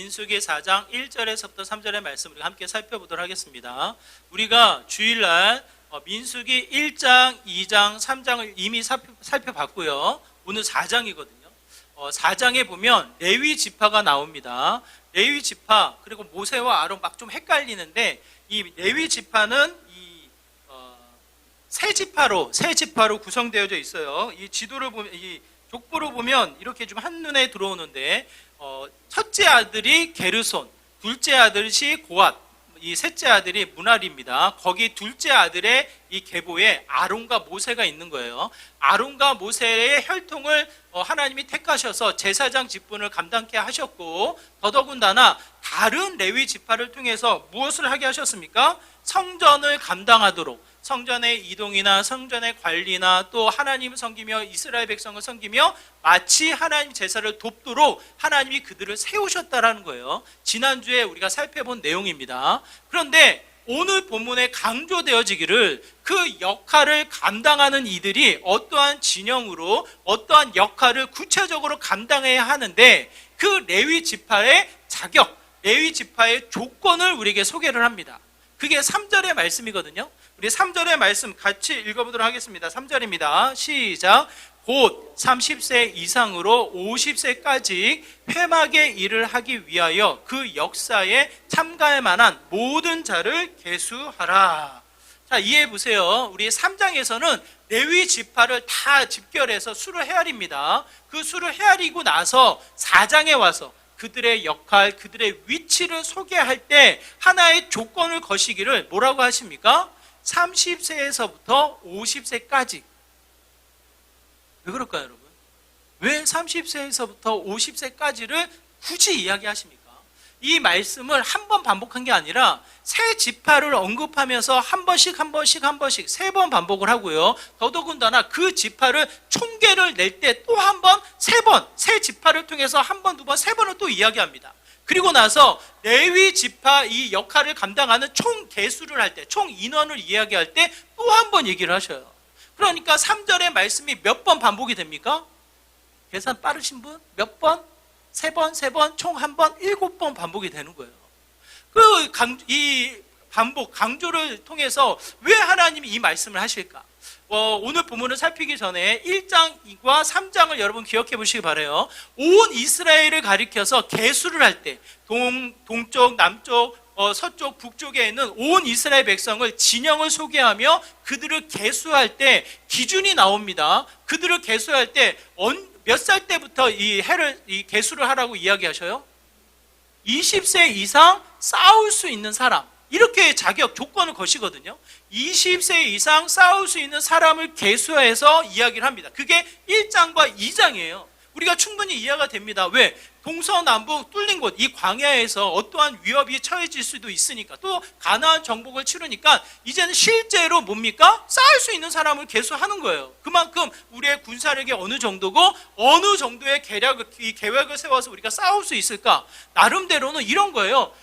민수기 4장 1절에서부터 3절의 말씀 우리가 함께 살펴보도록 하겠습니다. 우리가 주일날 민수기 1장, 2장, 3장을 이미 살펴봤고요. 오늘 4장이거든요. 4장에 보면 레위 지파가 나옵니다. 레위 지파, 그리고 모세와 아론 막 좀 헷갈리는데, 이 레위 지파는 세 지파로 구성되어져 있어요. 이 지도를 보면, 이 족보를 보면 이렇게 좀 한눈에 들어오는데, 첫째 아들이 게르손, 둘째 아들이 고앗, 이 셋째 아들이 무날입니다. 거기 둘째 아들의 이 계보에 아론과 모세가 있는 거예요. 아론과 모세의 혈통을 하나님이 택하셔서 제사장 직분을 감당케 하셨고, 더더군다나 다른 레위 지파를 통해서 무엇을 하게 하셨습니까? 성전을 감당하도록, 성전의 이동이나 성전의 관리나 또 하나님을 섬기며 이스라엘 백성을 섬기며 마치 하나님 제사를 돕도록 하나님이 그들을 세우셨다라는 거예요. 지난주에 우리가 살펴본 내용입니다. 그런데 오늘 본문에 강조되어지기를 그 역할을 감당하는 이들이 어떠한 진영으로 어떠한 역할을 구체적으로 감당해야 하는데, 그 레위 지파의 자격, 레위 지파의 조건을 우리에게 소개를 합니다. 그게 3절의 말씀이거든요. 우리 3절의 말씀 같이 읽어보도록 하겠습니다. 3절입니다. 시작. 곧 30세 이상으로 50세까지 회막의 일을 하기 위하여 그 역사에 참가할 만한 모든 자를 계수하라. 자, 이해해 보세요. 우리 3장에서는 레위 지파를 다 집결해서 수를 헤아립니다. 그 수를 헤아리고 나서 4장에 와서 그들의 역할, 그들의 위치를 소개할 때 하나의 조건을 거시기를 뭐라고 하십니까? 30세에서부터 50세까지. 왜 그럴까요, 여러분? 왜 30세에서부터 50세까지를 굳이 이야기하십니까? 이 말씀을 한 번 반복한 게 아니라 세 지파를 언급하면서 한 번씩 세 번 반복을 하고요. 더더군다나 그 지파를 총계를 낼 때 또 한 번, 세 지파를 통해서 한 번, 두 번, 세 번을 또 이야기합니다. 그리고 나서 레위 지파 이 역할을 감당하는 총 개수를 할 때, 총 인원을 이야기할 때 또 한 번 얘기를 하셔요. 그러니까 3절의 말씀이 몇 번 반복이 됩니까? 계산 빠르신 분? 몇 번? 세 번, 총 한 번, 7번 반복이 되는 거예요. 이 반복, 강조를 통해서 왜 하나님이 이 말씀을 하실까? 오늘 본문을 살피기 전에 1장과 3장을 여러분 기억해 보시기 바라요. 온 이스라엘을 가리켜서 계수를 할 때 동쪽, 남쪽, 서쪽, 북쪽에 있는 온 이스라엘 백성을 진영을 소개하며 그들을 계수할 때 기준이 나옵니다. 그들을 계수할 때 몇 살 때부터 이 계수를 하라고 이야기하셔요? 20세 이상 싸울 수 있는 사람, 이렇게 자격, 조건을 거시거든요. 20세 이상 싸울 수 있는 사람을 계수해서 이야기를 합니다. 그게 1장과 2장이에요. 우리가 충분히 이해가 됩니다. 왜? 동서남북 뚫린 곳, 이 광야에서 어떠한 위협이 처해질 수도 있으니까, 또 가나안 정복을 치르니까 이제는 실제로 뭡니까? 싸울 수 있는 사람을 계수하는 거예요. 그만큼 우리의 군사력이 어느 정도고 어느 정도의 이 계획을 세워서 우리가 싸울 수 있을까? 나름대로는 이런 거예요.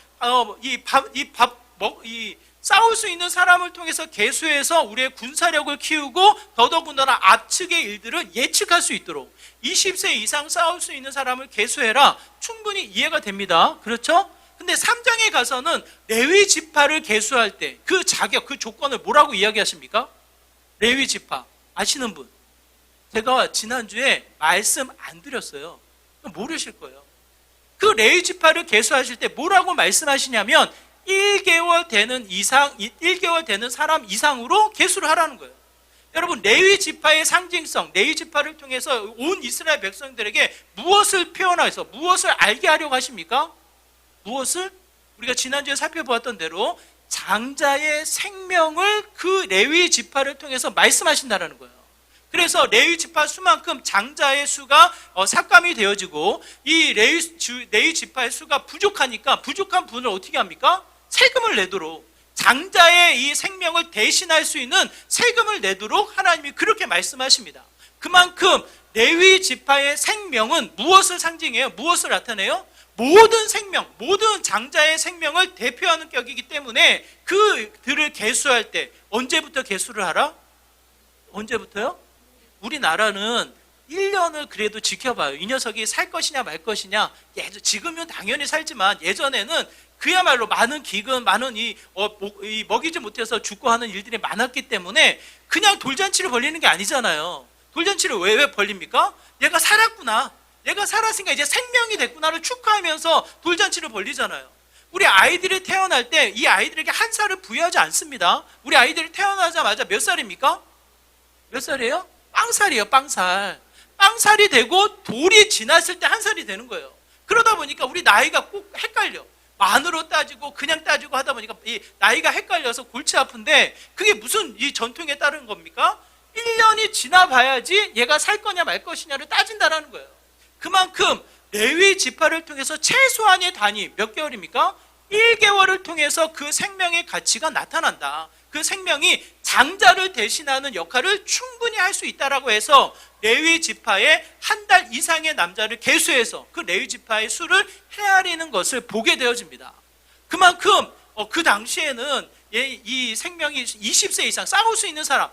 싸울 수 있는 사람을 통해서 계수해서 우리의 군사력을 키우고 더더군다나 앞측의 일들을 예측할 수 있도록 20세 이상 싸울 수 있는 사람을 계수해라. 충분히 이해가 됩니다. 그렇죠? 근데 3장에 가서는 레위 지파를 계수할 때 그 자격, 그 조건을 뭐라고 이야기하십니까? 레위 지파 아시는 분? 제가 지난주에 말씀 안 드렸어요. 모르실 거예요. 그 레위 지파를 계수하실 때 뭐라고 말씀하시냐면 1개월 되는 사람 이상으로 계수를 하라는 거예요. 여러분, 레위 지파의 상징성, 레위 지파를 통해서 온 이스라엘 백성들에게 무엇을 표현해서 무엇을 알게 하려고 하십니까? 무엇을? 우리가 지난주에 살펴보았던 대로 장자의 생명을 그 레위 지파를 통해서 말씀하신다는 거예요. 그래서 레위 지파 수만큼 장자의 수가 삭감이 되어지고, 이 레위 지파의 수가 부족하니까 부족한 분을 어떻게 합니까? 세금을 내도록, 장자의 이 생명을 대신할 수 있는 세금을 내도록 하나님이 그렇게 말씀하십니다. 그만큼 레위 지파의 생명은 무엇을 상징해요? 무엇을 나타내요? 모든 생명, 모든 장자의 생명을 대표하는 격이기 때문에 그들을 계수할 때 언제부터 계수를 하라? 언제부터요? 우리나라는 1년을 그래도 지켜봐요. 이 녀석이 살 것이냐 말 것이냐. 지금은 당연히 살지만 예전에는 그야말로 많은 기근, 많은 이 먹이지 못해서 죽고 하는 일들이 많았기 때문에 그냥 돌잔치를 벌리는 게 아니잖아요. 돌잔치를 왜 벌립니까? 얘가 살았구나. 얘가 살았으니까 이제 생명이 됐구나를 축하하면서 돌잔치를 벌리잖아요. 우리 아이들이 태어날 때 이 아이들에게 한 살을 부여하지 않습니다. 우리 아이들이 태어나자마자 몇 살입니까? 몇 살이에요? 빵살이에요, 빵살. 빵살이 되고 돌이 지났을 때 한 살이 되는 거예요. 그러다 보니까 우리 나이가 꼭 헷갈려. 만으로 따지고 그냥 따지고 하다 보니까 이 나이가 헷갈려서 골치 아픈데 그게 무슨 이 전통에 따른 겁니까? 1년이 지나봐야지 얘가 살 거냐 말 것이냐를 따진다라는 거예요. 그만큼 레위 지파를 통해서 최소한의 단위 몇 개월입니까? 1개월을 통해서 그 생명의 가치가 나타난다. 그 생명이 장자를 대신하는 역할을 충분히 할 수 있다라고 해서 레위 지파의 한 달 이상의 남자를 계수해서 그 레위 지파의 수를 헤아리는 것을 보게 되어집니다. 그만큼 그 당시에는 이 생명이 20세 이상 싸울 수 있는 사람,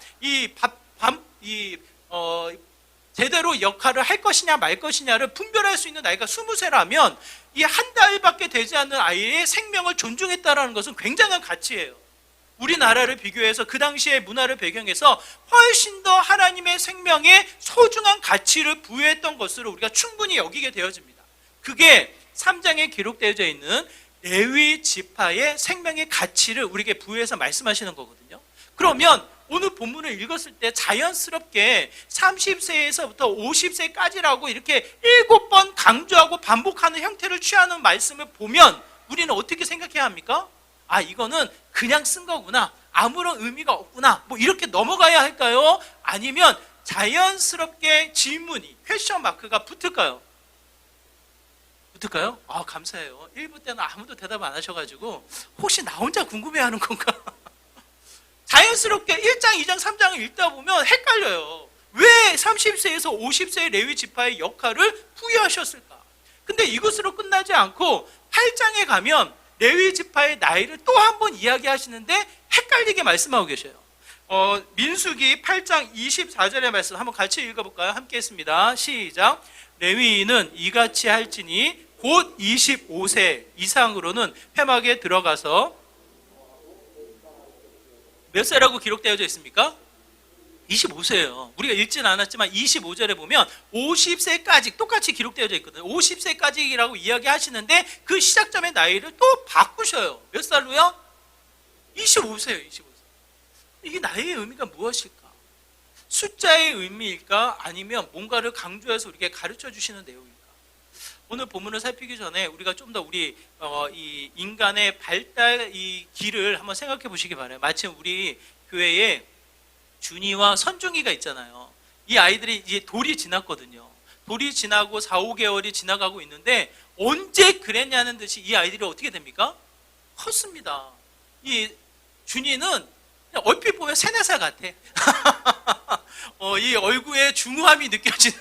제대로 역할을 할 것이냐 말 것이냐를 분별할 수 있는 나이가 20세라면 이 한 달밖에 되지 않는 아이의 생명을 존중했다라는 것은 굉장한 가치예요. 우리나라를 비교해서 그 당시의 문화를 배경해서 훨씬 더 하나님의 생명에 소중한 가치를 부여했던 것으로 우리가 충분히 여기게 되어집니다. 그게 3장에 기록되어져 있는 레위 지파의 생명의 가치를 우리에게 부여해서 말씀하시는 거거든요. 그러면 오늘 본문을 읽었을 때 자연스럽게 30세에서부터 50세까지라고 이렇게 7번 강조하고 반복하는 형태를 취하는 말씀을 보면 우리는 어떻게 생각해야 합니까? 아, 이거는 그냥 쓴 거구나. 아무런 의미가 없구나. 뭐 이렇게 넘어가야 할까요? 아니면 자연스럽게 질문이, 퀘션 마크가 붙을까요? 붙을까요? 아, 감사해요. 1부 때는 아무도 대답 안 하셔가지고 혹시 나 혼자 궁금해하는 건가? 자연스럽게 1장, 2장, 3장을 읽다 보면 헷갈려요. 왜 30세에서 50세의 레위 지파의 역할을 부여하셨을까? 근데 이것으로 끝나지 않고 8장에 가면 레위 지파의 나이를 또 한 번 이야기하시는데 헷갈리게 말씀하고 계셔요. 민수기 8장 24절의 말씀 한번 같이 읽어볼까요? 함께 했습니다. 시작. 레위인은 이같이 할지니 곧 25세 이상으로는 회막에 들어가서 몇 세라고 기록되어져 있습니까? 25세예요. 우리가 읽지는 않았지만 25절에 보면 50세까지 똑같이 기록되어져 있거든요. 50세까지라고 이야기하시는데 그 시작점의 나이를 또 바꾸셔요. 몇 살로요? 25세예요. 25세. 이게 나이의 의미가 무엇일까? 숫자의 의미일까? 아니면 뭔가를 강조해서 우리에게 가르쳐 주시는 내용일까? 오늘 본문을 살피기 전에 우리가 좀 더 우리 이 인간의 발달 이 길을 한번 생각해 보시기 바라요. 마침 우리 교회에 준이와 선중이가 있잖아요. 이 아이들이 이제 돌이 지났거든요. 돌이 지나고 4, 5개월이 지나가고 있는데 언제 그랬냐는 듯이 이 아이들이 어떻게 됩니까? 컸습니다. 이 준이는 얼핏 보면 3, 4살 같아. 이 얼굴에 중후함이 느껴지는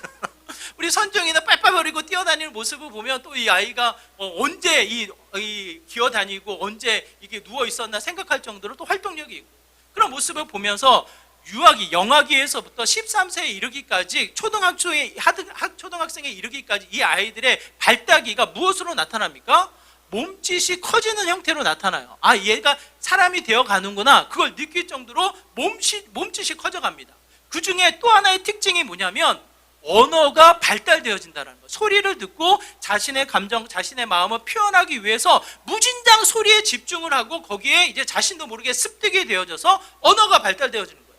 우리 선정이는 빨빨거리고 뛰어다니는 모습을 보면 또 이 아이가 언제 기어다니고 언제 이게 누워 있었나 생각할 정도로 또 활동력이 있고 그런 모습을 보면서 영아기에서부터 13세에 이르기까지 초등학생에 이르기까지 이 아이들의 발달기가 무엇으로 나타납니까? 몸짓이 커지는 형태로 나타나요. 아, 얘가 사람이 되어 가는구나. 그걸 느낄 정도로 몸짓이 커져갑니다. 그 중에 또 하나의 특징이 뭐냐면 언어가 발달되어진다는 거. 소리를 듣고 자신의 감정, 자신의 마음을 표현하기 위해서 무진장 소리에 집중을 하고 거기에 이제 자신도 모르게 습득이 되어져서 언어가 발달되어지는 거예요.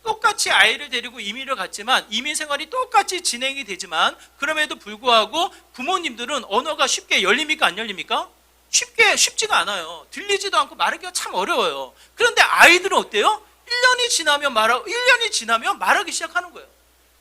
똑같이 아이를 데리고 이민을 갔지만 이민 생활이 똑같이 진행이 되지만 그럼에도 불구하고 부모님들은 언어가 쉽게 열립니까? 안 열립니까? 쉽지가 않아요. 들리지도 않고 말하기가 참 어려워요. 그런데 아이들은 어때요? 1년이 지나면 말하기 시작하는 거예요.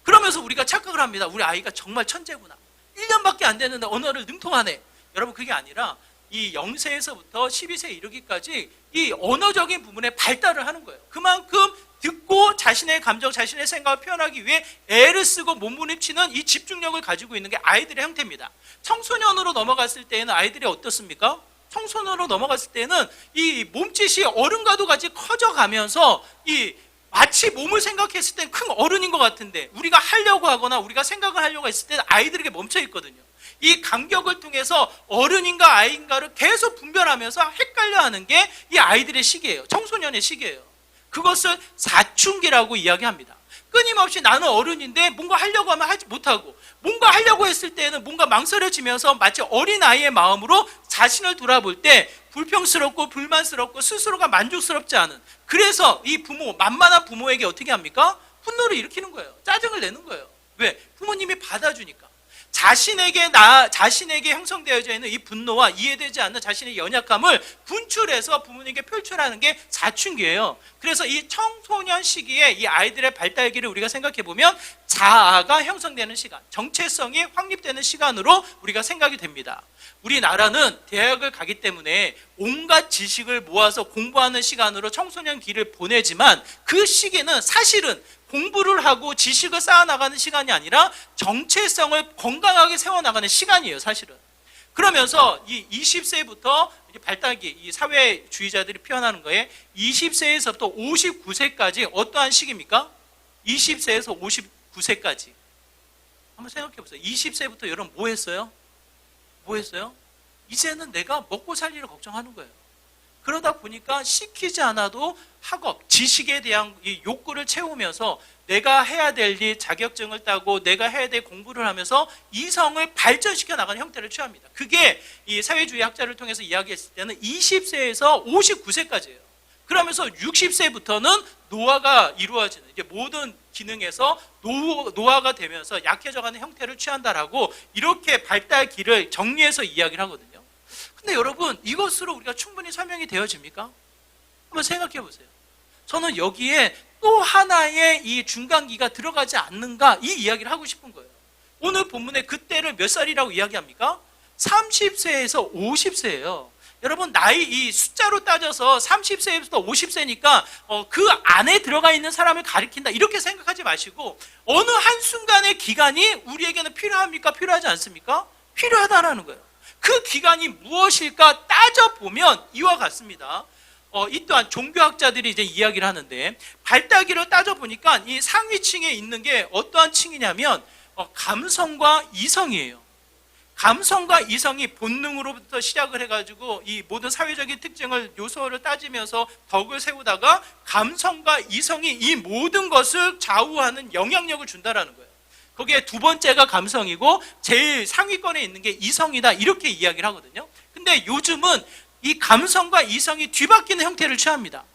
그러면서 우리가 착각을 합니다. 우리 아이가 정말 천재구나. 1년밖에 안 됐는데 언어를 능통하네. 여러분, 그게 아니라 이 0세에서부터 12세에 이르기까지 이 언어적인 부분에 발달을 하는 거예요. 그만큼 듣고 자신의 감정, 자신의 생각을 표현하기 위해 애를 쓰고 몸부림치는 이 집중력을 가지고 있는 게 아이들의 형태입니다. 청소년으로 넘어갔을 때에는 아이들이 어떻습니까? 청소년으로 넘어갔을 때는 이 몸짓이 어른과도 같이 커져가면서 이 마치 몸을 생각했을 땐 큰 어른인 것 같은데 우리가 하려고 하거나 우리가 생각을 하려고 했을 때는 아이들에게 멈춰 있거든요. 이 간격을 통해서 어른인가 아이인가를 계속 분별하면서 헷갈려하는 게 이 아이들의 시기예요. 청소년의 시기예요. 그것을 사춘기라고 이야기합니다. 끊임없이 나는 어른인데 뭔가 하려고 하면 하지 못하고, 뭔가 하려고 했을 때는 뭔가 망설여지면서 마치 어린아이의 마음으로 자신을 돌아볼 때 불평스럽고 불만스럽고 스스로가 만족스럽지 않은, 그래서 이 부모, 만만한 부모에게 어떻게 합니까? 분노를 일으키는 거예요. 짜증을 내는 거예요. 왜? 부모님이 받아주니까. 자신에게 형성되어져 있는 이 분노와 이해되지 않는 자신의 연약함을 분출해서 부모님께 표출하는 게 사춘기예요. 그래서 이 청소년 시기에 이 아이들의 발달기를 우리가 생각해 보면 자아가 형성되는 시간, 정체성이 확립되는 시간으로 우리가 생각이 됩니다. 우리나라는 대학을 가기 때문에 온갖 지식을 모아서 공부하는 시간으로 청소년기를 보내지만 그 시기는 사실은 공부를 하고 지식을 쌓아나가는 시간이 아니라 정체성을 건강하게 세워나가는 시간이에요, 사실은. 그러면서 이 20세부터 발달기, 이 사회주의자들이 표현하는 거에 20세에서부터 59세까지 어떠한 시기입니까? 20세에서 59세까지. 한번 생각해 보세요. 20세부터 여러분 뭐 했어요? 뭐 했어요? 이제는 내가 먹고 살 일을 걱정하는 거예요. 그러다 보니까 시키지 않아도 학업, 지식에 대한 이 욕구를 채우면서 내가 해야 될 일, 자격증을 따고 내가 해야 될 공부를 하면서 이성을 발전시켜 나가는 형태를 취합니다. 그게 이 사회주의 학자를 통해서 이야기했을 때는 20세에서 59세까지예요. 그러면서 60세부터는 노화가 이루어지는, 이제 모든 기능에서 노화가 되면서 약해져가는 형태를 취한다라고 이렇게 발달기를 정리해서 이야기를 하거든요. 근데 여러분, 이것으로 우리가 충분히 설명이 되어집니까? 한번 생각해 보세요. 저는 여기에 또 하나의 이 중간기가 들어가지 않는가, 이 이야기를 하고 싶은 거예요. 오늘 본문에 그때를 몇 살이라고 이야기합니까? 30세에서 50세예요. 여러분, 나이 이 숫자로 따져서 30세부터 50세니까 그 안에 들어가 있는 사람을 가리킨다, 이렇게 생각하지 마시고 어느 한순간의 기간이 우리에게는 필요합니까? 필요하지 않습니까? 필요하다는 거예요. 그 기간이 무엇일까 따져보면 이와 같습니다. 이 또한 종교학자들이 이제 이야기를 하는데, 발달기를 따져보니까 이 상위층에 있는 게 어떠한 층이냐면 감성과 이성이에요. 감성과 이성이 본능으로부터 시작을 해가지고 이 모든 사회적인 특징을, 요소를 따지면서 덕을 세우다가 감성과 이성이 이 모든 것을 좌우하는 영향력을 준다라는 거예요. 거기에 두 번째가 감성이고 제일 상위권에 있는 게 이성이다, 이렇게 이야기를 하거든요. 근데 요즘은 이 감성과 이성이 뒤바뀌는 형태를 취합니다.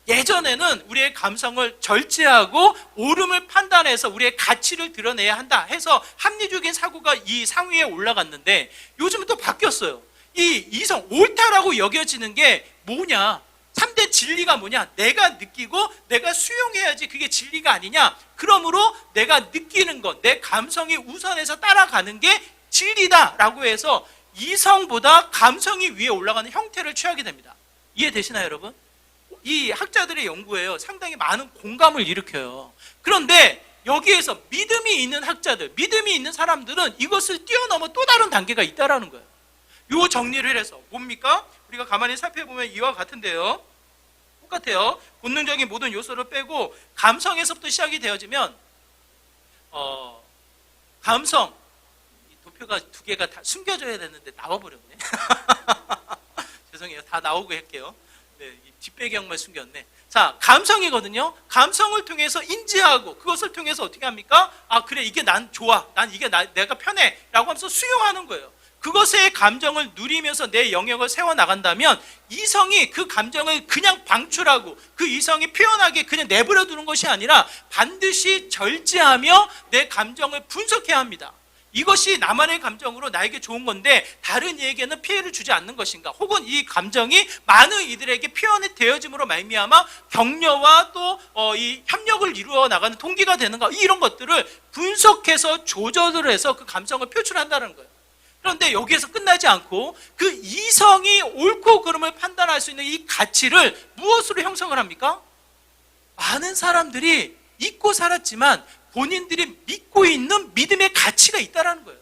예전에는 우리의 감성을 절제하고 옳음을 판단해서 우리의 가치를 드러내야 한다 해서 합리적인 사고가 이 상위에 올라갔는데, 요즘은 또 바뀌었어요. 이 이성, 옳다라고 여겨지는 게 뭐냐? 3대 진리가 뭐냐? 내가 느끼고 내가 수용해야지 그게 진리가 아니냐? 그러므로 내가 느끼는 것, 내 감성이 우선해서 따라가는 게 진리다라고 해서 이성보다 감성이 위에 올라가는 형태를 취하게 됩니다. 이해되시나요, 여러분? 이 학자들의 연구에요, 상당히 많은 공감을 일으켜요. 그런데 여기에서 믿음이 있는 학자들, 믿음이 있는 사람들은 이것을 뛰어넘어 또 다른 단계가 있다라는 거예요. 요 정리를 해서 뭡니까? 우리가 가만히 살펴보면 이와 같은데요. 똑같아요. 본능적인 모든 요소를 빼고 감성에서부터 시작이 되어지면 감성, 도표가 두 개가 다 숨겨져야 되는데 나와버렸네. 죄송해요. 다 나오고 할게요. 네, 이 뒷배경만 숨겼네. 자, 감성이거든요. 감성을 통해서 인지하고 그것을 통해서 어떻게 합니까? 아, 그래, 이게 난 좋아, 난 이게 내가 편해 라고 하면서 수용하는 거예요. 그것의 감정을 누리면서 내 영역을 세워나간다면 이성이 그 감정을 그냥 방출하고 그 이성이 표현하게 그냥 내버려 두는 것이 아니라 반드시 절제하며 내 감정을 분석해야 합니다. 이것이 나만의 감정으로 나에게 좋은 건데 다른 이에게는 피해를 주지 않는 것인가, 혹은 이 감정이 많은 이들에게 표현이 되어짐으로 말미암아 격려와 또 이 협력을 이루어 나가는 동기가 되는가, 이런 것들을 분석해서 조절을 해서 그 감성을 표출한다는 거예요. 그런데 여기에서 끝나지 않고 그 이성이 옳고 그름을 판단할 수 있는 이 가치를 무엇으로 형성을 합니까? 많은 사람들이 잊고 살았지만 본인들이 믿고 있는 믿음의 가치가 있다는 거예요.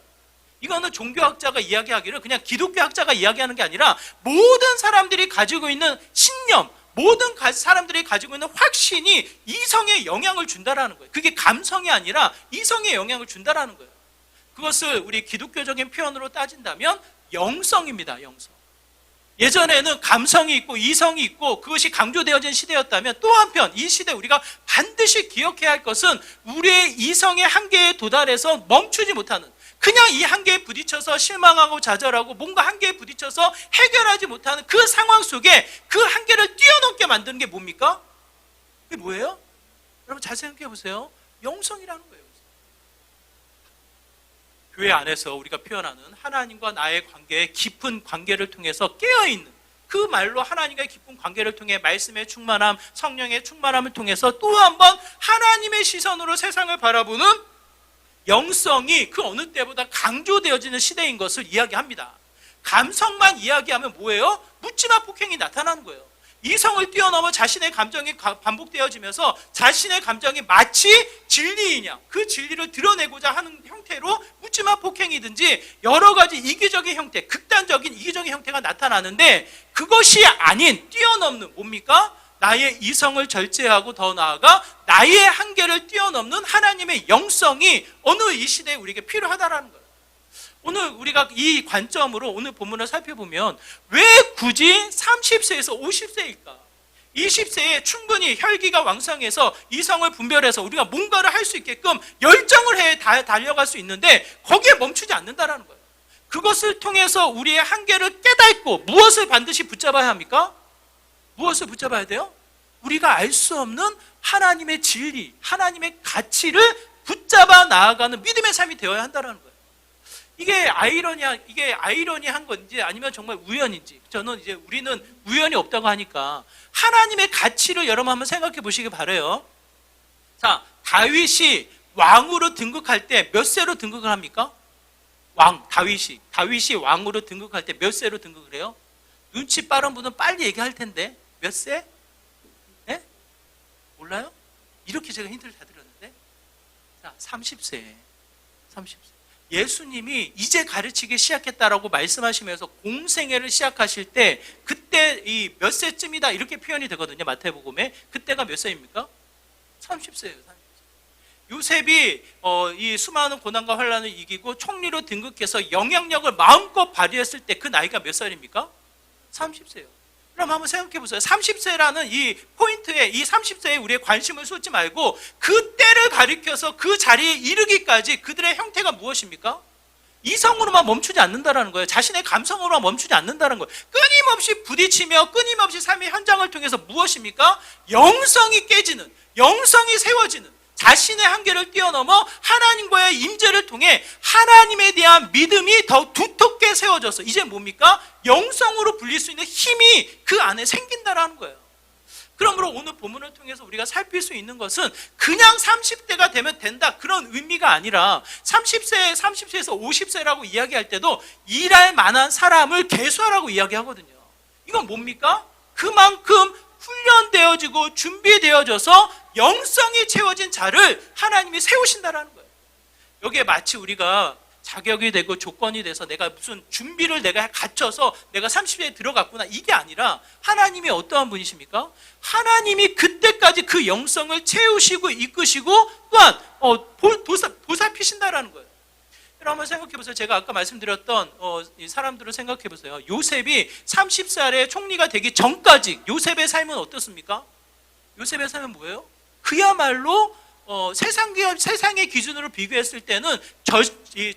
이거는 종교학자가 이야기하기를 그냥 기독교 학자가 이야기하는 게 아니라 모든 사람들이 가지고 있는 신념, 모든 사람들이 가지고 있는 확신이 이성에 영향을 준다라는 거예요. 그게 감성이 아니라 이성에 영향을 준다라는 거예요. 그것을 우리 기독교적인 표현으로 따진다면 영성입니다. 영성. 예전에는 감성이 있고 이성이 있고 그것이 강조되어진 시대였다면, 또 한편 이 시대 우리가 반드시 기억해야 할 것은 우리의 이성의 한계에 도달해서 멈추지 못하는, 그냥 이 한계에 부딪혀서 실망하고 좌절하고 뭔가 한계에 부딪혀서 해결하지 못하는 그 상황 속에 그 한계를 뛰어넘게 만드는 게 뭡니까? 그게 뭐예요? 여러분 잘 생각해 보세요. 영성이라는 거예요. 교회 안에서 우리가 표현하는 하나님과 나의 관계의 깊은 관계를 통해서 깨어있는, 그 말로 하나님과의 깊은 관계를 통해 말씀의 충만함, 성령의 충만함을 통해서 또 한 번 하나님의 시선으로 세상을 바라보는 영성이 그 어느 때보다 강조되어지는 시대인 것을 이야기합니다. 감성만 이야기하면 뭐예요? 묻지마 폭행이 나타나는 거예요. 이성을 뛰어넘어 자신의 감정이 반복되어지면서 자신의 감정이 마치 진리인 양, 그 진리를 드러내고자 하는 형태로 묻지마 폭행이든지 여러 가지 이기적인 형태, 극단적인 이기적인 형태가 나타나는데, 그것이 아닌 뛰어넘는 뭡니까? 나의 이성을 절제하고 더 나아가 나의 한계를 뛰어넘는 하나님의 영성이 어느 이 시대에 우리에게 필요하다라는 거예요. 오늘 우리가 이 관점으로 오늘 본문을 살펴보면 왜 굳이 30세에서 50세일까? 20세에 충분히 혈기가 왕성해서 이성을 분별해서 우리가 뭔가를 할 수 있게끔 열정을 해 달려갈 수 있는데 거기에 멈추지 않는다라는 거예요. 그것을 통해서 우리의 한계를 깨닫고 무엇을 반드시 붙잡아야 합니까? 무엇을 붙잡아야 돼요? 우리가 알 수 없는 하나님의 진리, 하나님의 가치를 붙잡아 나아가는 믿음의 삶이 되어야 한다는 거예요. 이게 아이러니한 건지 아니면 정말 우연인지, 저는 이제 우리는 우연이 없다고 하니까 하나님의 가치를 여러분 한번 생각해 보시기 바라요. 자, 다윗이 왕으로 등극할 때 몇 세로 등극을 합니까? 다윗이 왕으로 등극할 때 몇 세로 등극을 해요? 눈치 빠른 분은 빨리 얘기할 텐데 몇 세? 네? 몰라요? 이렇게 제가 힌트를 다 드렸는데, 자, 30세. 예수님이 이제 가르치기 시작했다라고 말씀하시면서 공생애를 시작하실 때 그때 이 몇 세쯤이다 이렇게 표현이 되거든요. 마태복음에. 그때가 몇 세입니까? 30세예요. 요셉이 이 수많은 고난과 환난을 이기고 총리로 등극해서 영향력을 마음껏 발휘했을 때 그 나이가 몇 살입니까? 30세예요. 그럼 한번 생각해 보세요. 30세라는 이 포인트에, 이 30세에 우리의 관심을 쏟지 말고 그 때를 가리켜서 그 자리에 이르기까지 그들의 형태가 무엇입니까? 이성으로만 멈추지 않는다는 거예요. 자신의 감성으로만 멈추지 않는다는 거예요. 끊임없이 부딪히며 끊임없이 삶의 현장을 통해서 무엇입니까? 영성이 깨지는, 영성이 세워지는, 자신의 한계를 뛰어넘어 하나님과의 임재를 통해 하나님에 대한 믿음이 더 두텁게 세워져서 이제 뭡니까? 영성으로 불릴 수 있는 힘이 그 안에 생긴다라는 거예요. 그러므로 오늘 본문을 통해서 우리가 살필 수 있는 것은 그냥 30대가 되면 된다 그런 의미가 아니라 30세에서 50세라고 이야기할 때도 일할 만한 사람을 계수하라고 이야기하거든요. 이건 뭡니까? 그만큼 훈련되어지고 준비되어져서 영성이 채워진 자를 하나님이 세우신다라는 거예요. 여기에 마치 우리가 자격이 되고 조건이 돼서 내가 무슨 준비를 내가 갖춰서 내가 30세에 들어갔구나, 이게 아니라 하나님이 어떠한 분이십니까? 하나님이 그때까지 그 영성을 채우시고 이끄시고 또한 보살피신다라는 거예요. 여러분 한번 생각해 보세요. 제가 아까 말씀드렸던 이 사람들을 생각해 보세요. 요셉이 30살에 총리가 되기 전까지 요셉의 삶은 어떻습니까? 요셉의 삶은 뭐예요? 그야말로 세상의 기준으로 비교했을 때는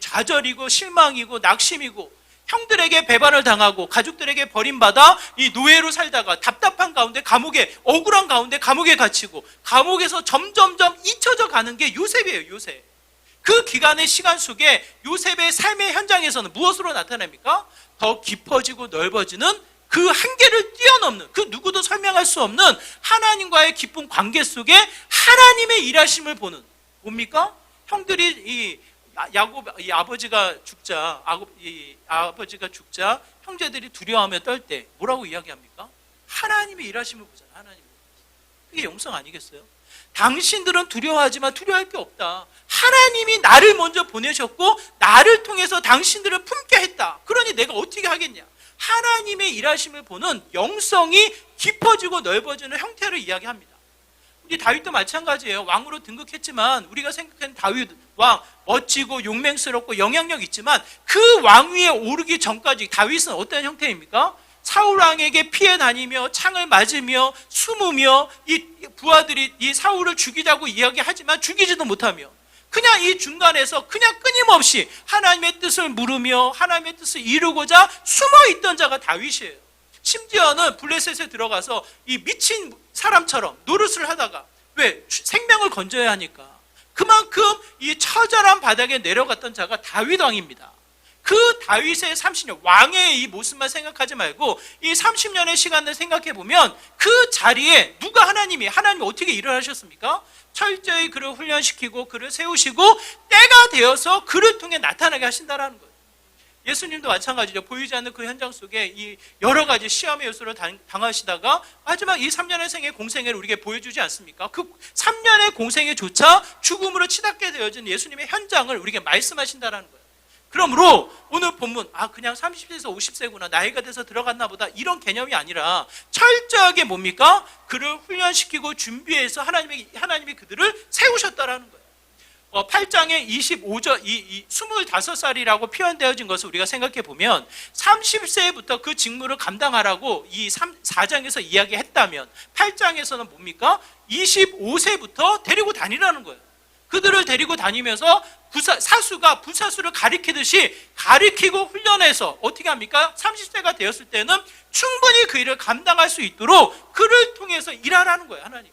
좌절이고 실망이고 낙심이고 형들에게 배반을 당하고 가족들에게 버림받아 이 노예로 살다가 답답한 가운데 감옥에, 억울한 가운데 감옥에 갇히고 감옥에서 점점점 잊혀져 가는 게 요셉이에요. 요셉. 그 기간의 시간 속에 요셉의 삶의 현장에서는 무엇으로 나타납니까? 더 깊어지고 넓어지는 그 한계를 뛰어넘는, 그 누구도 설명할 수 없는 하나님과의 깊은 관계 속에 하나님의 일하심을 보는, 뭡니까? 형들이 이 아버지가 죽자 형제들이 두려워하며 떨 때 뭐라고 이야기합니까? 하나님의 일하심을 보잖아요. 하나님. 그게 영성 아니겠어요? 당신들은 두려워하지만 두려워할 게 없다. 하나님이 나를 먼저 보내셨고 나를 통해서 당신들을 품게 했다. 그러니 내가 어떻게 하겠냐? 하나님의 일하심을 보는 영성이 깊어지고 넓어지는 형태를 이야기합니다. 우리 다윗도 마찬가지예요. 왕으로 등극했지만 우리가 생각하는 다윗 왕 멋지고 용맹스럽고 영향력 있지만 그 왕위에 오르기 전까지 다윗은 어떤 형태입니까? 사울 왕에게 피해 다니며 창을 맞으며 숨으며 이 부하들이 이 사울을 죽이자고 이야기하지만 죽이지도 못하며 그냥 이 중간에서 그냥 끊임없이 하나님의 뜻을 물으며 하나님의 뜻을 이루고자 숨어있던 자가 다윗이에요. 심지어는 블레셋에 들어가서 이 미친 사람처럼 노릇을 하다가 왜? 생명을 건져야 하니까 그만큼 이 처절한 바닥에 내려갔던 자가 다윗 왕입니다. 그 다윗의 30년 왕의 이 모습만 생각하지 말고 이 30년의 시간을 생각해 보면 그 자리에 누가 하나님이 어떻게 일을 하셨습니까? 철저히 그를 훈련시키고 그를 세우시고 때가 되어서 그를 통해 나타나게 하신다라는 거예요. 예수님도 마찬가지죠. 보이지 않는 그 현장 속에 이 여러 가지 시험의 요소를 당하시다가 마지막 이 3년의 생의 공생애를 우리에게 보여주지 않습니까? 그 3년의 공생애조차 죽음으로 치닫게 되어진 예수님의 현장을 우리에게 말씀하신다라는 거예요. 그러므로 오늘 본문 그냥 30세에서 50세구나 나이가 돼서 들어갔나 보다 이런 개념이 아니라 철저하게 뭡니까? 그를 훈련시키고 준비해서 하나님이 그들을 세우셨다라는 거예요. 8장에 25절 25살이라고 표현되어진 것을 우리가 생각해 보면 30세부터 그 직무를 감당하라고 이 4장에서 이야기했다면 8장에서는 뭡니까? 25세부터 데리고 다니라는 거예요. 그들을 데리고 다니면서 사수가 부사수를 가리키듯이 가리키고 훈련해서 어떻게 합니까? 30세가 되었을 때는 충분히 그 일을 감당할 수 있도록 그를 통해서 일하라는 거예요. 하나님.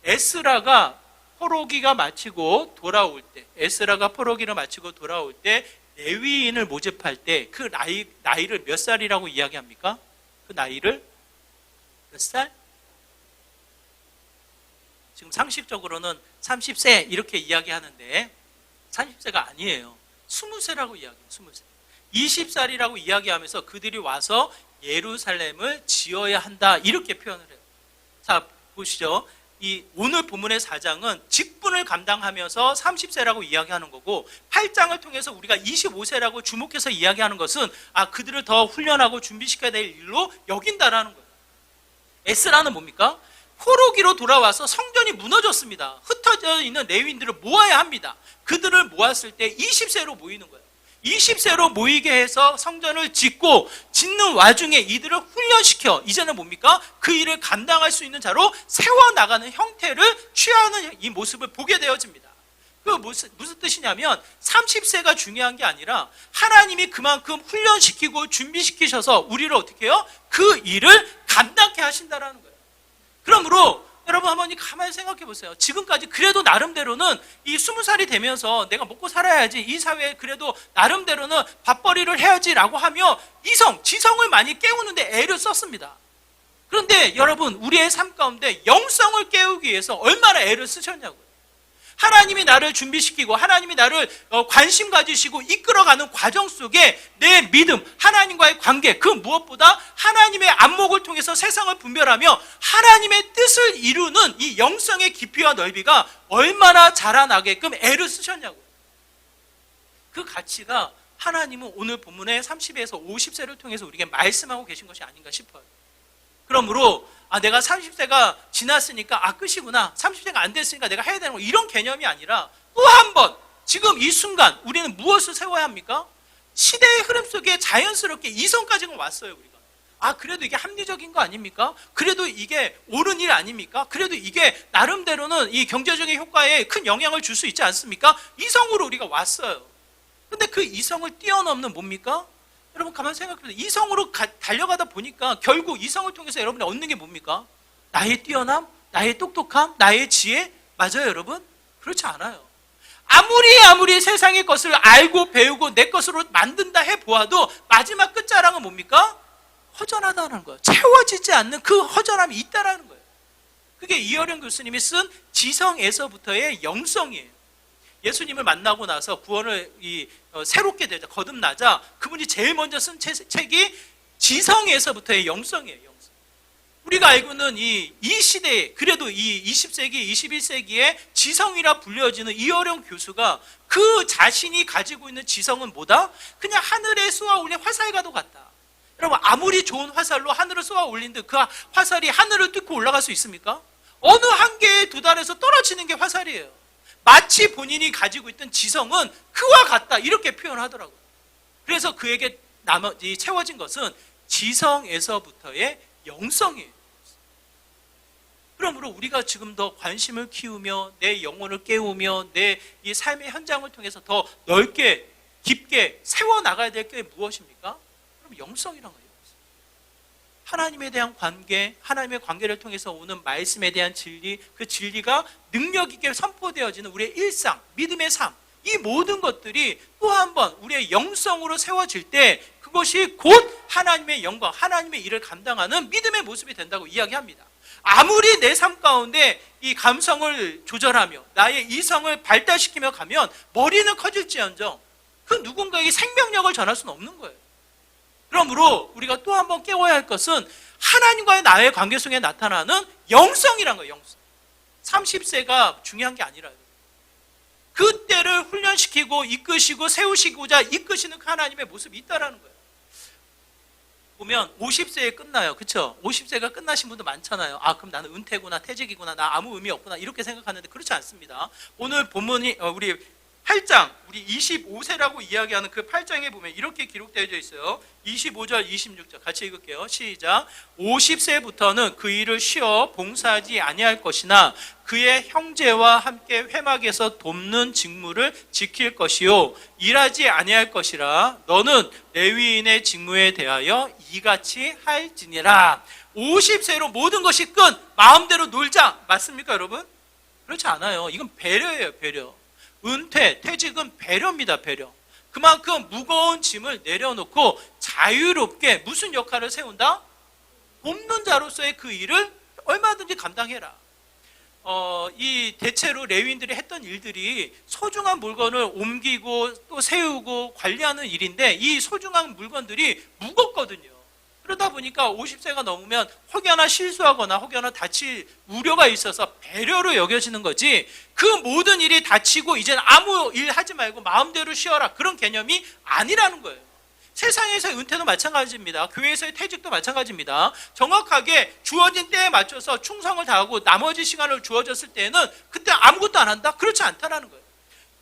에스라가 포로기를 마치고 돌아올 때 레위인을 모집할 때 그 나이를 몇 살이라고 이야기합니까? 그 나이를 몇 살? 지금 상식적으로는 30세 이렇게 이야기하는데 30세가 아니에요. 20세라고 이야기해요. 20세. 20살이라고 이야기하면서 그들이 와서 예루살렘을 지어야 한다 이렇게 표현을 해요. 자 보시죠. 이 오늘 본문의 4장은 직분을 감당하면서 30세라고 이야기하는 거고 8장을 통해서 우리가 25세라고 주목해서 이야기하는 것은 그들을 더 훈련하고 준비시켜야 될 일로 여긴다라는 거예요. 에스라는 뭡니까? 포로기로 돌아와서 성전이 무너졌습니다. 흩어져 있는 레위인들을 모아야 합니다. 그들을 모았을 때 20세로 모이는 거예요. 20세로 모이게 해서 성전을 짓는 와중에 이들을 훈련시켜 이제는 뭡니까? 그 일을 감당할 수 있는 자로 세워나가는 형태를 취하는 이 모습을 보게 되어집니다. 그 무슨 뜻이냐면 30세가 중요한 게 아니라 하나님이 그만큼 훈련시키고 준비시키셔서 우리를 어떻게 해요? 그 일을 감당케 하신다라는 거예요. 그러므로 여러분 한번 가만히 생각해 보세요. 지금까지 그래도 나름대로는 이 20살이 되면서 내가 먹고 살아야지 이 사회에 그래도 나름대로는 밥벌이를 해야지라고 하며 지성을 많이 깨우는데 애를 썼습니다. 그런데 여러분 우리의 삶 가운데 영성을 깨우기 위해서 얼마나 애를 쓰셨냐고요. 하나님이 나를 준비시키고 하나님이 나를 관심 가지시고 이끌어가는 과정 속에 내 믿음, 하나님과의 관계 그 무엇보다 하나님의 안목을 통해서 세상을 분별하며 하나님의 뜻을 이루는 이 영성의 깊이와 넓이가 얼마나 자라나게끔 애를 쓰셨냐고요. 그 가치가 하나님은 오늘 본문의 30에서 50세를 통해서 우리에게 말씀하고 계신 것이 아닌가 싶어요. 그러므로 내가 30세가 지났으니까 끝이구나. 30세가 안 됐으니까 내가 해야 되는 거 이런 개념이 아니라 또 한 번 지금 이 순간 우리는 무엇을 세워야 합니까? 시대의 흐름 속에 자연스럽게 이성까지는 왔어요. 우리가. 그래도 이게 합리적인 거 아닙니까? 그래도 이게 옳은 일 아닙니까? 그래도 이게 나름대로는 이 경제적인 효과에 큰 영향을 줄 수 있지 않습니까? 이성으로 우리가 왔어요. 근데 그 이성을 뛰어넘는 뭡니까? 여러분 가만히 생각해보세요. 이성으로 달려가다 보니까 결국 이성을 통해서 여러분이 얻는 게 뭡니까? 나의 뛰어남, 나의 똑똑함, 나의 지혜? 맞아요 여러분? 그렇지 않아요. 아무리 세상의 것을 알고 배우고 내 것으로 만든다 해보아도 마지막 끝자락은 뭡니까? 허전하다는 거예요. 채워지지 않는 그 허전함이 있다는 거예요. 그게 이어령 교수님이 쓴 지성에서부터의 영성이에요. 예수님을 만나고 나서 구원을 새롭게 되자 거듭나자 그분이 제일 먼저 쓴 책이 지성에서부터의 영성이에요. 영성. 우리가 알고는 이 시대에 그래도 이 20세기, 21세기에 지성이라 불려지는 이어령 교수가 그 자신이 가지고 있는 지성은 뭐다? 그냥 하늘에 쏘아 올린 화살과도 같다. 여러분, 아무리 좋은 화살로 하늘을 쏘아 올린들 그 화살이 하늘을 뚫고 올라갈 수 있습니까? 어느 한계에 도달해서 떨어지는 게 화살이에요. 마치 본인이 가지고 있던 지성은 그와 같다, 이렇게 표현하더라고요. 그래서 그에게 나머지 채워진 것은 지성에서부터의 영성이에요. 그러므로 우리가 지금 더 관심을 키우며 내 영혼을 깨우며 내 이 삶의 현장을 통해서 더 넓게 깊게 세워나가야 될 게 무엇입니까? 그럼 영성이란 거예요. 하나님에 대한 관계, 하나님의 관계를 통해서 오는 말씀에 대한 진리, 그 진리가 능력 있게 선포되어지는 우리의 일상, 믿음의 삶, 이 모든 것들이 또 한 번 우리의 영성으로 세워질 때 그것이 곧 하나님의 영광, 하나님의 일을 감당하는 믿음의 모습이 된다고 이야기합니다. 아무리 내 삶 가운데 이 감성을 조절하며 나의 이성을 발달시키며 가면 머리는 커질지언정 그 누군가에게 생명력을 전할 수는 없는 거예요. 그러므로 우리가 또 한 번 깨워야 할 것은 하나님과의 나의 관계 속에 나타나는 영성이란 거예요. 영성. 30세가 중요한 게 아니라요. 그때를 훈련시키고 이끄시고 세우시고자 이끄시는 그 하나님의 모습이 있다라는 거예요. 보면 50세에 끝나요. 그렇죠? 50세가 끝나신 분도 많잖아요. 아, 그럼 나는 은퇴구나, 퇴직이구나, 나 아무 의미 없구나, 이렇게 생각하는데 그렇지 않습니다. 오늘 본문이 우리 8장, 우리 25세라고 이야기하는 그 8장에 보면 이렇게 기록되어 있어요. 25절, 26절 같이 읽을게요. 시작. 50세부터는 그 일을 쉬어 봉사하지 아니할 것이나 그의 형제와 함께 회막에서 돕는 직무를 지킬 것이요 일하지 아니할 것이라. 너는 레위인의 직무에 대하여 이같이 할지니라. 50세로 모든 것이 끝, 마음대로 놀자, 맞습니까 여러분? 그렇지 않아요. 이건 배려예요. 배려. 은퇴, 퇴직은 배려입니다. 배려. 그만큼 무거운 짐을 내려놓고 자유롭게 무슨 역할을 세운다? 돕는 자로서의 그 일을 얼마든지 감당해라. 이 대체로 레위인들이 했던 일들이 소중한 물건을 옮기고 또 세우고 관리하는 일인데 이 소중한 물건들이 무겁거든요. 그러다 보니까 50세가 넘으면 혹여나 실수하거나 혹여나 다칠 우려가 있어서 배려로 여겨지는 거지, 그 모든 일이 다치고 이제는 아무 일 하지 말고 마음대로 쉬어라, 그런 개념이 아니라는 거예요. 세상에서의 은퇴도 마찬가지입니다. 교회에서의 퇴직도 마찬가지입니다. 정확하게 주어진 때에 맞춰서 충성을 다하고 나머지 시간을 주어졌을 때에는 그때 아무것도 안 한다? 그렇지 않다는 거예요.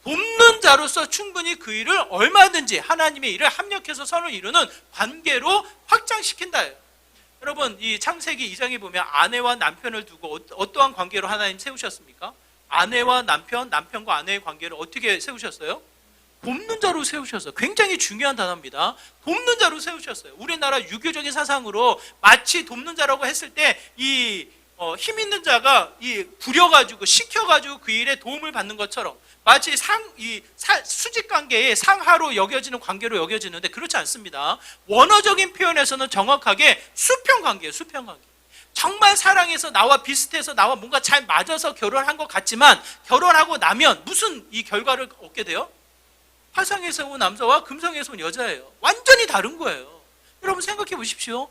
돕는 자로서 충분히 그 일을 얼마든지 하나님의 일을 합력해서 선을 이루는 관계로 확장시킨다. 여러분, 이 창세기 2장에 보면 아내와 남편을 두고 어떠한 관계로 하나님 세우셨습니까? 아내와 남편, 남편과 아내의 관계를 어떻게 세우셨어요? 돕는 자로 세우셨어요. 굉장히 중요한 단어입니다. 돕는 자로 세우셨어요. 우리나라 유교적인 사상으로 마치 돕는 자라고 했을 때 힘 있는 자가 부려가지고 시켜가지고 그 일에 도움을 받는 것처럼 마치 수직 관계의 상하로 여겨지는 관계로 여겨지는데 그렇지 않습니다. 원어적인 표현에서는 정확하게 수평 관계예요. 수평 관계. 정말 사랑해서 나와 비슷해서 나와 뭔가 잘 맞아서 결혼한 것 같지만 결혼하고 나면 무슨 이 결과를 얻게 돼요? 화성에서 온 남자와 금성에서 온 여자예요. 완전히 다른 거예요. 여러분 생각해 보십시오.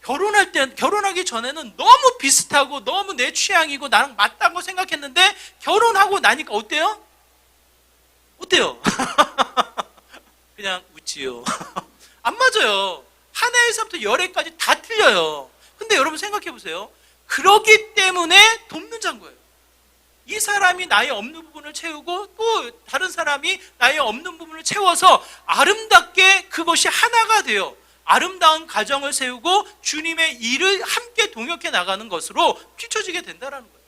결혼하기 전에는 너무 비슷하고 너무 내 취향이고 나랑 맞다고 생각했는데 결혼하고 나니까 어때요? 어때요? 그냥 웃지요. 안 맞아요. 하나에서부터 열에까지 다 틀려요. 근데 여러분 생각해 보세요. 그러기 때문에 돕는 자인 거예요. 이 사람이 나의 없는 부분을 채우고 또 다른 사람이 나의 없는 부분을 채워서 아름답게 그것이 하나가 되어 아름다운 가정을 세우고 주님의 일을 함께 동역해 나가는 것으로 비춰지게 된다는 거예요.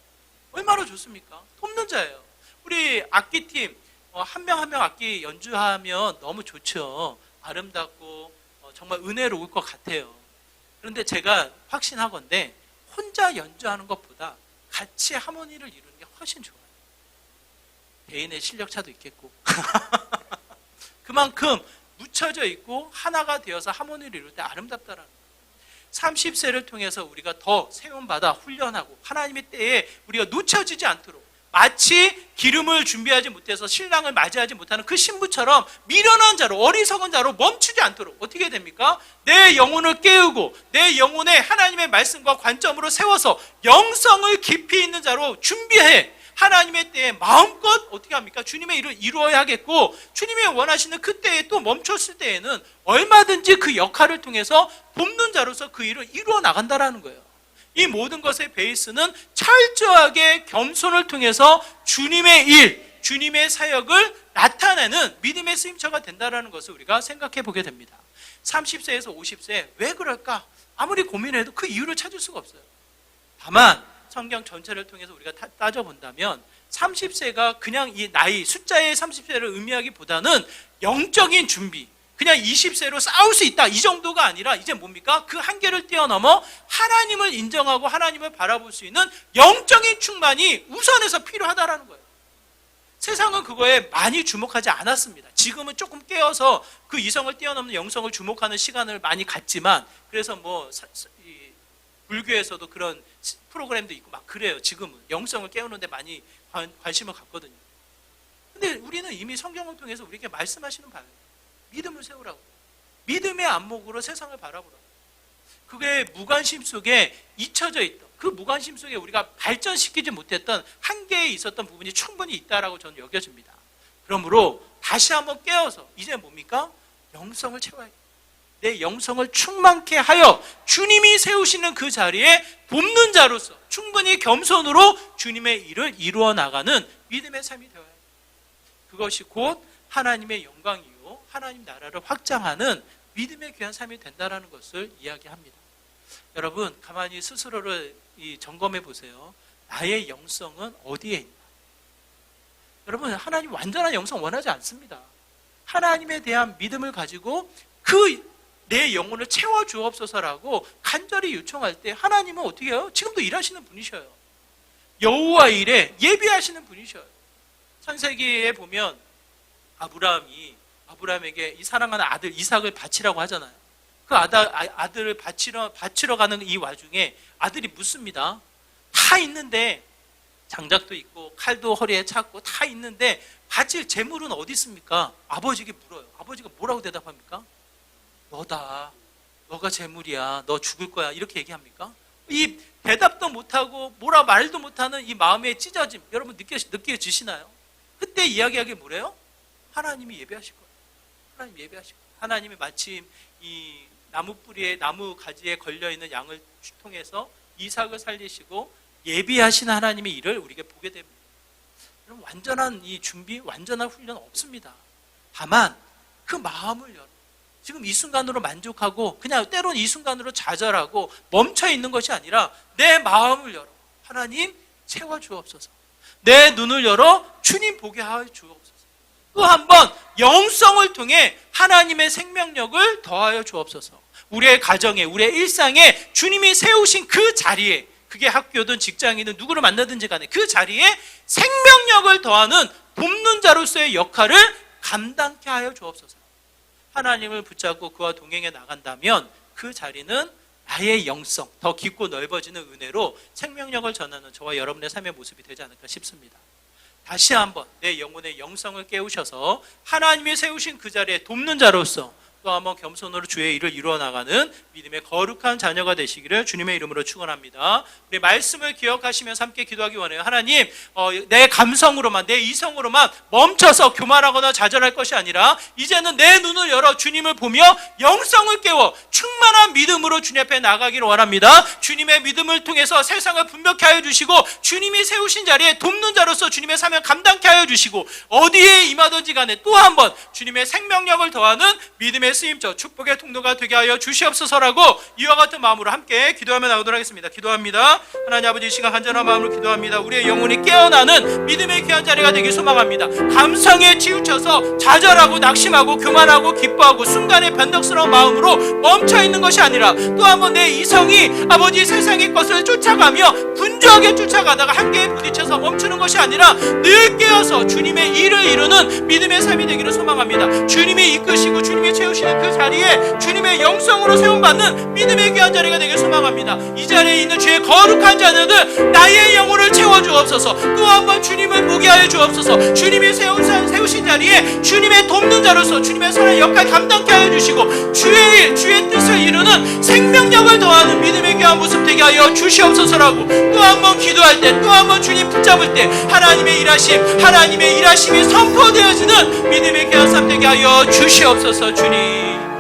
얼마나 좋습니까? 돕는 자예요. 우리 악기팀 한 명 한 명 악기 연주하면 너무 좋죠. 아름답고 정말 은혜로울 것 같아요. 그런데 제가 확신하건대 혼자 연주하는 것보다 같이 하모니를 이루는 게 훨씬 좋아요. 개인의 실력차도 있겠고 그만큼 묻혀져 있고 하나가 되어서 하모니를 이룰 때 아름답다라는 거예요. 30세를 통해서 우리가 더 세움받아 훈련하고 하나님의 때에 우리가 놓쳐지지 않도록 마치 기름을 준비하지 못해서 신랑을 맞이하지 못하는 그 신부처럼 미련한 자로 어리석은 자로 멈추지 않도록 어떻게 됩니까? 내 영혼을 깨우고 내 영혼에 하나님의 말씀과 관점으로 세워서 영성을 깊이 있는 자로 준비해 하나님의 때에 마음껏 어떻게 합니까? 주님의 일을 이루어야겠고, 주님이 원하시는 그 때에 또 멈췄을 때에는 얼마든지 그 역할을 통해서 돕는 자로서 그 일을 이루어 나간다라는 거예요. 이 모든 것의 베이스는 철저하게 겸손을 통해서 주님의 일, 주님의 사역을 나타내는 믿음의 쓰임처가 된다는 것을 우리가 생각해 보게 됩니다. 30세에서 50세 왜 그럴까? 아무리 고민해도 그 이유를 찾을 수가 없어요. 다만 성경 전체를 통해서 우리가 따져본다면 30세가 그냥 이 나이, 숫자의 30세를 의미하기보다는 영적인 준비, 그냥 20세로 싸울 수 있다 이 정도가 아니라 이제 뭡니까? 그 한계를 뛰어넘어 하나님을 인정하고 하나님을 바라볼 수 있는 영적인 충만이 우선해서 필요하다라는 거예요. 세상은 그거에 많이 주목하지 않았습니다. 지금은 조금 깨어서 그 이성을 뛰어넘는 영성을 주목하는 시간을 많이 갖지만, 그래서 불교에서도 그런 프로그램도 있고 막 그래요. 지금은 영성을 깨우는데 많이 관심을 갖거든요. 근데 우리는 이미 성경을 통해서 우리에게 말씀하시는 바예요. 믿음을 세우라고. 믿음의 안목으로 세상을 바라보라고. 그게 무관심 속에 잊혀져 있던, 그 무관심 속에 우리가 발전시키지 못했던 한계에 있었던 부분이 충분히 있다라고 저는 여겨집니다. 그러므로 다시 한번 깨어서 이제 뭡니까? 영성을 채워야 돼요. 내 영성을 충만케 하여 주님이 세우시는 그 자리에 돕는 자로서 충분히 겸손으로 주님의 일을 이루어 나가는 믿음의 삶이 되어야 해요. 그것이 곧 하나님의 영광이요, 하나님 나라를 확장하는 믿음의 귀한 삶이 된다는 것을 이야기합니다. 여러분, 가만히 스스로를 점검해 보세요. 나의 영성은 어디에 있나? 여러분, 하나님 완전한 영성 원하지 않습니다. 하나님에 대한 믿음을 가지고 그 내 영혼을 채워 주옵소서라고 간절히 요청할 때 하나님은 어떻게 해요? 지금도 일하시는 분이셔요. 여호와 일에 예비하시는 분이셔요. 창세기에 보면 아브라함에게 이 사랑하는 아들 이삭을 바치라고 하잖아요. 그 아들을 바치러 가는 이 와중에 아들이 묻습니다. 다 있는데, 장작도 있고 칼도 허리에 찼고 다 있는데 바칠 재물은 어디 있습니까? 아버지에게 물어요. 아버지가 뭐라고 대답합니까? 너다. 너가 재물이야. 너 죽을 거야. 이렇게 얘기합니까? 이 대답도 못하고 뭐라 말도 못하는 이 마음의 찢어짐, 여러분 느껴지시나요? 그때 이야기하기 뭐래요? 하나님이 예배하실 거예요. 하나님 예배하실 거예요. 하나님이 마침 이 나무 뿌리에, 나무 가지에 걸려있는 양을 통해서 이삭을 살리시고 예비하신 하나님의 일을 우리에게 보게 됩니다. 여러분, 완전한 이 준비, 완전한 훈련 없습니다. 다만 그 마음을 열어. 지금 이 순간으로 만족하고 그냥 때론 이 순간으로 좌절하고 멈춰 있는 것이 아니라 내 마음을 열어. 하나님 채워 주옵소서. 내 눈을 열어 주님 보게 하여 주옵소서. 또 한 번 영성을 통해 하나님의 생명력을 더하여 주옵소서. 우리의 가정에, 우리의 일상에 주님이 세우신 그 자리에, 그게 학교든 직장이든 누구를 만나든지 간에 그 자리에 생명력을 더하는 돕는 자로서의 역할을 감당케 하여 주옵소서. 하나님을 붙잡고 그와 동행해 나간다면 그 자리는 나의 영성, 더 깊고 넓어지는 은혜로 생명력을 전하는 저와 여러분의 삶의 모습이 되지 않을까 싶습니다. 다시 한번 내 영혼의 영성을 깨우셔서 하나님이 세우신 그 자리에 돕는 자로서 또 한번 겸손으로 주의 일을 이루어 나가는 믿음의 거룩한 자녀가 되시기를 주님의 이름으로 축원합니다. 우리 말씀을 기억하시면서 함께 기도하기 원해요. 하나님, 내 감성으로만, 내 이성으로만 멈춰서 교만하거나 좌절할 것이 아니라 이제는 내 눈을 열어 주님을 보며 영성을 깨워 충만한 믿음으로 주님 앞에 나가기를 원합니다. 주님의 믿음을 통해서 세상을 분별케 하여 주시고 주님이 세우신 자리에 돕는 자로서 주님의 사명 감당케 하여 주시고 어디에 임하든지 간에 또 한 번 주님의 생명력을 더하는 믿음의 쓰임저 축복의 통로가 되게 하여 주시옵소서라고 이와 같은 마음으로 함께 기도하며 나오도록 하겠습니다. 기도합니다. 하나님 아버지, 이 시간 간절한 마음으로 기도합니다. 우리의 영혼이 깨어나는 믿음의 귀한 자리가 되길 소망합니다. 감성에 치우쳐서 좌절하고 낙심하고 교만하고 기뻐하고 순간의 변덕스러운 마음으로 멈춰있는 것이 아니라 또 한번 내 이성이 아버지 세상의 것을 쫓아가며 분주하게 쫓아가다가 한계에 부딪혀서 멈추는 것이 아니라 늘 깨어서 주님의 일을 이루는 믿음의 삶이 되기를 소망합니다. 주님이 이끄시고 주님이 채우시는 그 자리에 주님의 영성으로 세움받는 믿음의 귀한 자리가 되길 소망합니다. 이 자리에 있는 주의 거룩한 자녀들, 나의 영혼을 채워주옵소서. 또 한 번 주님을 보게 하여 주옵소서. 주님이 세우신 자리에 주님의 돕는 자로서 주님의 선한 역할 감당케 하여 주시고 주의 일, 주의 뜻을 이루는 생명력을 더하는 믿음의 귀한 모습 되게 하여 주시옵소서라고 또 한 번 기도할 때, 또 한 번 주님 붙잡을 때 하나님의 일하심이 선포되어지는 믿음의 귀한 삶 되게 하여 주시옵소서. 주님